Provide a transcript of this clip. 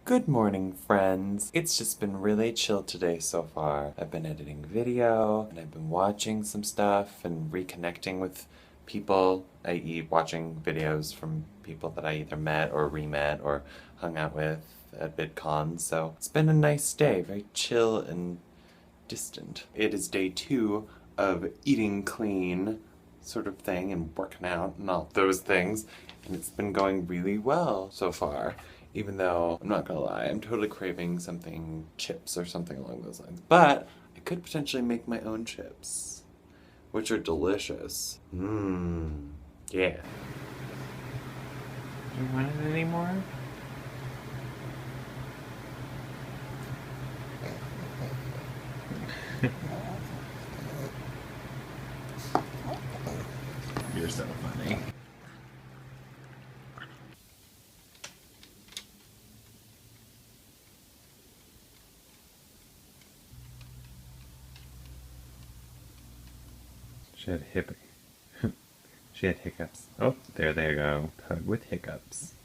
Good morning, friends. It's just been really chill today so far. I've been editing video, and I've been watching some stuff and reconnecting with people, i.e. watching videos from people that I either met or re-met or hung out with at VidCon, so it's been a nice day, very chill and distant. It is day 2 of eating clean sort of thing and working out and all those things, and it's been going really well so far. Even though, I'm not gonna lie, I'm totally craving something, chips or something along those lines. But I could potentially make my own chips, which are delicious. Yeah. Do you want it anymore? You're so funny. She had hiccups. Oh, there they go. Pug with hiccups.